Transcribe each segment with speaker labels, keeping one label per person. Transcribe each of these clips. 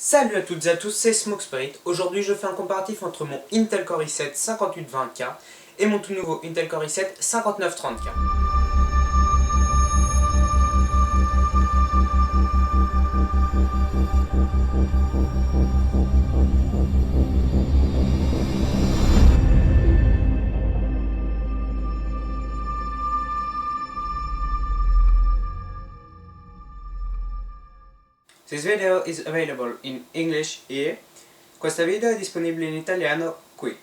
Speaker 1: Salut à toutes et à tous, c'est Smoke Spirit. Aujourd'hui je fais un comparatif entre mon Intel Core i7 5820K et mon tout nouveau Intel Core i7 5930K. This video is available in English here. Questa video è disponibile in italiano qui.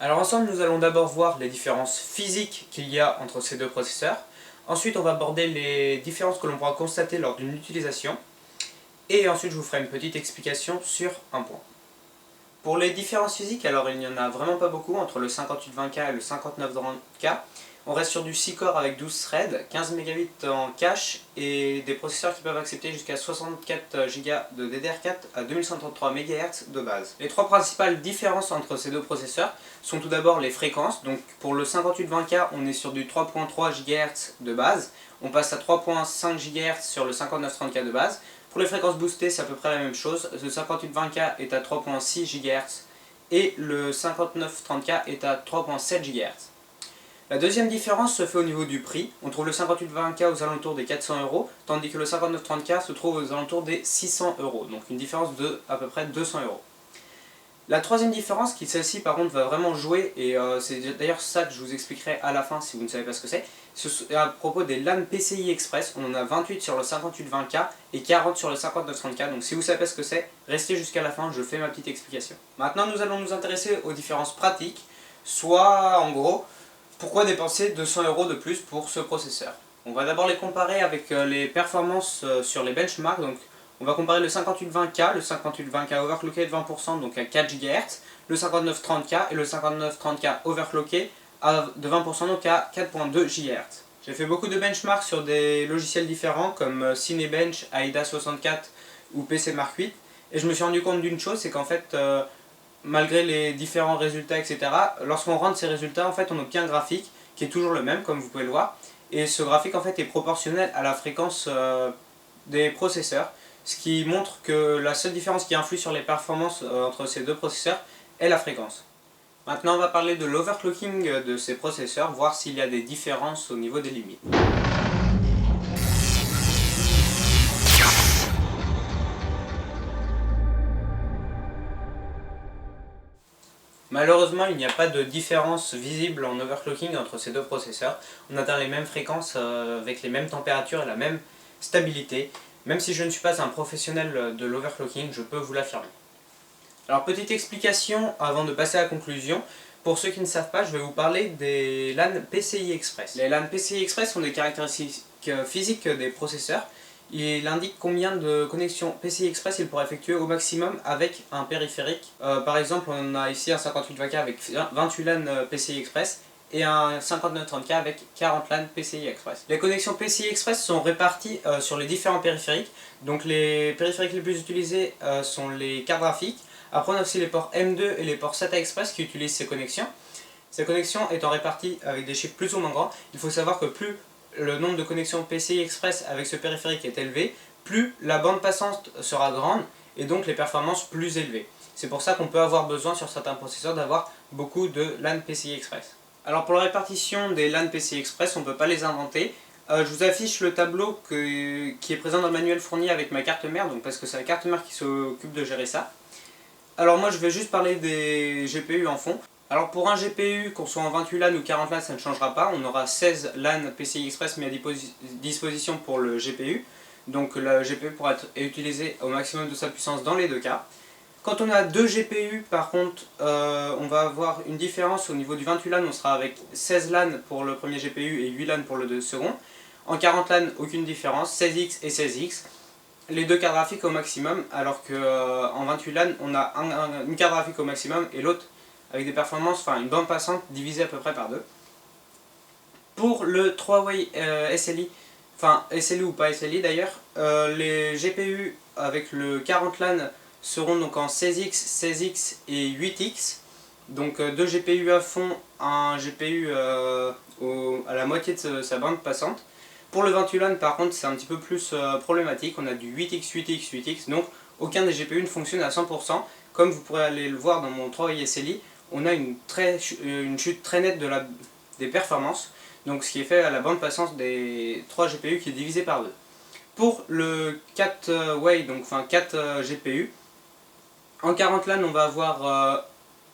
Speaker 1: Alors ensemble nous allons d'abord voir les différences physiques qu'il y a entre ces deux processeurs. Ensuite on va aborder les différences que l'on pourra constater lors d'une utilisation. Et ensuite je vous ferai une petite explication sur un point. Pour les différences physiques, alors il n'y en a vraiment pas beaucoup entre le 5820K et le 5930K. On reste sur du 6 core avec 12 threads, 15 Mbps en cache et des processeurs qui peuvent accepter jusqu'à 64 Go de DDR4 à 2133 MHz de base. Les trois principales différences entre ces deux processeurs sont tout d'abord les fréquences. Donc pour le 5820K, on est sur du 3.3 GHz de base, on passe à 3.5 GHz sur le 5930K de base. Pour les fréquences boostées, c'est à peu près la même chose. Le 5820K est à 3.6 GHz et le 5930K est à 3.7 GHz. La deuxième différence se fait au niveau du prix. On trouve le 5820K aux alentours des 400 €, tandis que le 5930K se trouve aux alentours des 600 €. Donc une différence de à peu près 200 €. La troisième différence, qui celle-ci par contre va vraiment jouer, et c'est d'ailleurs ça que je vous expliquerai à la fin si vous ne savez pas ce que c'est à propos des LAN PCI Express. On en a 28 sur le 5820K et 40 sur le 5930K, donc si vous savez pas ce que c'est, restez jusqu'à la fin, je fais ma petite explication. Maintenant nous allons nous intéresser aux différences pratiques, soit en gros, pourquoi dépenser 200 € de plus pour ce processeur. On va d'abord les comparer avec les performances sur les benchmarks. Donc on va comparer le 5820K, le 5820K overclocké de 20% donc à 4 GHz, le 5930K et le 5930K overclocké de 20% donc à 4.2 GHz. J'ai fait beaucoup de benchmarks sur des logiciels différents comme Cinebench, AIDA64 ou PCMark 8 et je me suis rendu compte d'une chose, c'est qu'en fait malgré les différents résultats etc, lorsqu'on rentre ces résultats en fait on obtient un graphique qui est toujours le même comme vous pouvez le voir, et ce graphique en fait est proportionnel à la fréquence des processeurs, ce qui montre que la seule différence qui influe sur les performances entre ces deux processeurs est la fréquence. Maintenant on va parler de l'overclocking de ces processeurs, voir s'il y a des différences au niveau des limites. Malheureusement, il n'y a pas de différence visible en overclocking entre ces deux processeurs. On atteint les mêmes fréquences avec les mêmes températures et la même stabilité. Même si je ne suis pas un professionnel de l'overclocking, je peux vous l'affirmer. Alors petite explication avant de passer à la conclusion. Pour ceux qui ne savent pas, je vais vous parler des LAN PCI Express. Les LAN PCI Express sont des caractéristiques physiques des processeurs. Il indique combien de connexions PCI Express il pourra effectuer au maximum avec un périphérique. Par exemple, on a ici un 5820K avec 28 LAN PCI Express et un 5930K avec 40 LAN PCI Express. Les connexions PCI Express sont réparties sur les différents périphériques. Donc les périphériques les plus utilisés sont les cartes graphiques. Après on a aussi les ports M2 et les ports SATA Express qui utilisent ces connexions. Ces connexions étant réparties avec des chiffres plus ou moins grands, il faut savoir que plus le nombre de connexions PCI Express avec ce périphérique est élevé, plus la bande passante sera grande et donc les performances plus élevées. C'est pour ça qu'on peut avoir besoin sur certains processeurs d'avoir beaucoup de LAN PCI Express. Alors pour la répartition des LAN PCI Express, on ne peut pas les inventer. Je vous affiche le tableau qui est présent dans le manuel fourni avec ma carte mère, donc parce que c'est la carte mère qui s'occupe de gérer ça. Alors moi je vais juste parler des GPU en fond. Alors pour un GPU, qu'on soit en 28 LAN ou 40 LAN, ça ne changera pas. On aura 16 LAN PCI Express mis à disposition pour le GPU. Donc le GPU pourra être utilisé au maximum de sa puissance dans les deux cas. Quand on a deux GPU, par contre, on va avoir une différence au niveau du 28 LAN, on sera avec 16 LAN pour le premier GPU et 8 LAN pour le second. En 40 LAN, aucune différence, 16X et 16X. Les deux cartes graphiques au maximum, alors qu'en 28 LAN, on a une carte graphique au maximum et l'autre avec des performances, enfin une bande passante divisée à peu près par deux. Pour le 3-way SLI, enfin SLI ou pas SLI d'ailleurs, les GPU avec le 40 LAN seront donc en 16X, 16X et 8X. Donc deux GPU à fond, un GPU à la moitié de sa bande passante. Pour le 28 LAN par contre c'est un petit peu plus problématique, on a du 8x, 8x, 8x, donc aucun des GPU ne fonctionne à 100%. Comme vous pourrez aller le voir dans mon 3 SLI, on a une chute très nette des performances, donc ce qui est fait à la bande passante des 3 GPU qui est divisé par 2. Pour le 4 way, donc enfin 4 GPU, en 40 LAN on va avoir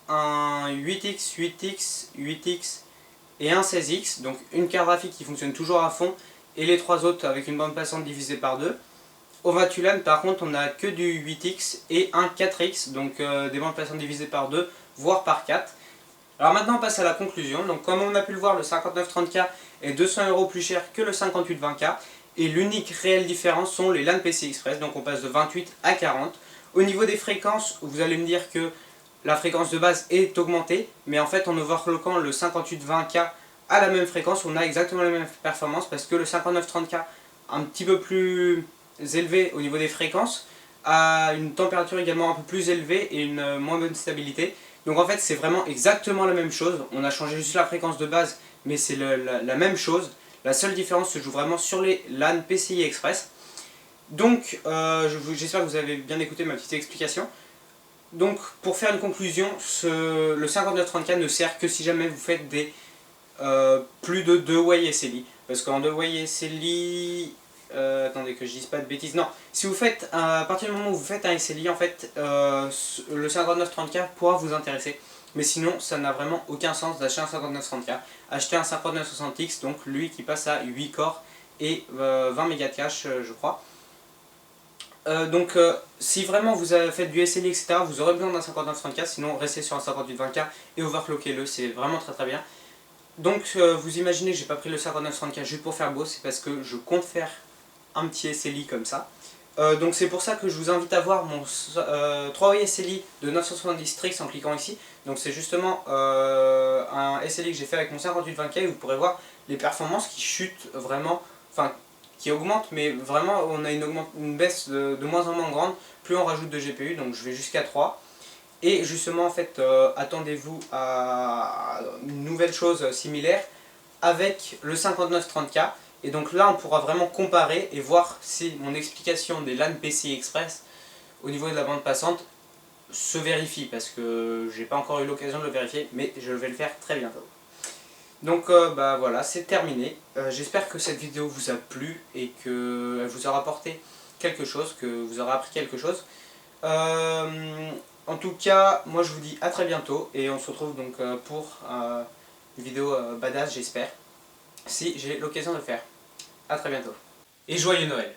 Speaker 1: un 8x, 8x, 8x et un 16x, donc une carte graphique qui fonctionne toujours à fond et les 3 autres avec une bande passante divisée par 2. Au 28 LAN par contre on n'a que du 8x et un 4x, donc des bandes passantes divisées par 2 voire par 4. Alors maintenant on passe à la conclusion. Donc comme on a pu le voir, le 5930K est 200 € plus cher que le 5820K et l'unique réelle différence sont les LAN PCI Express, donc on passe de 28 à 40. Au niveau des fréquences, vous allez me dire que la fréquence de base est augmentée, mais en fait en overclockant le 5820K à la même fréquence, on a exactement la même performance parce que le 5930K un petit peu plus élevé au niveau des fréquences a une température également un peu plus élevée et une moins bonne stabilité. Donc en fait c'est vraiment exactement la même chose, on a changé juste la fréquence de base mais c'est la même chose. La seule différence se joue vraiment sur les LAN PCI Express. Donc j'espère que vous avez bien écouté ma petite explication. Donc pour faire une conclusion, le 5930K ne sert que si jamais vous faites des plus de 2 way SLI. Parce qu'en 2 way SLI... attendez que je dise pas de bêtises. Non, si vous faites, à partir du moment où vous faites un SLI, en fait, le 5930K pourra vous intéresser. Mais sinon, ça n'a vraiment aucun sens d'acheter un 5930K. Achetez un 5960X, donc lui qui passe à 8 corps et 20 mégas de cache, je crois. Si vraiment vous avez fait du SLI, etc., vous aurez besoin d'un 5930K, sinon restez sur un 5820K et overclockez-le, c'est vraiment très très bien. Donc vous imaginez que j'ai pas pris le 5930K juste pour faire beau, c'est parce que je compte faire un petit SLI comme ça. Donc c'est pour ça que je vous invite à voir mon 3way SLI de 970 Trix en cliquant ici. Donc c'est justement un SLI que j'ai fait avec mon 5820K et vous pourrez voir les performances qui chutent vraiment, enfin qui augmentent, mais vraiment on a une baisse de moins en moins grande plus on rajoute de GPU, donc je vais jusqu'à 3. Et justement en fait attendez-vous à une nouvelle chose similaire avec le 5930K. Et donc là on pourra vraiment comparer et voir si mon explication des LAN PCI Express au niveau de la bande passante se vérifie, parce que j'ai pas encore eu l'occasion de le vérifier, mais je vais le faire très bientôt. Donc bah voilà, c'est terminé. J'espère que cette vidéo vous a plu et qu'elle vous aura apporté quelque chose, que vous aurez appris quelque chose. En tout cas, moi je vous dis à très bientôt et on se retrouve donc pour une vidéo badass, j'espère, si j'ai l'occasion de le faire. A très bientôt. Et joyeux Noël!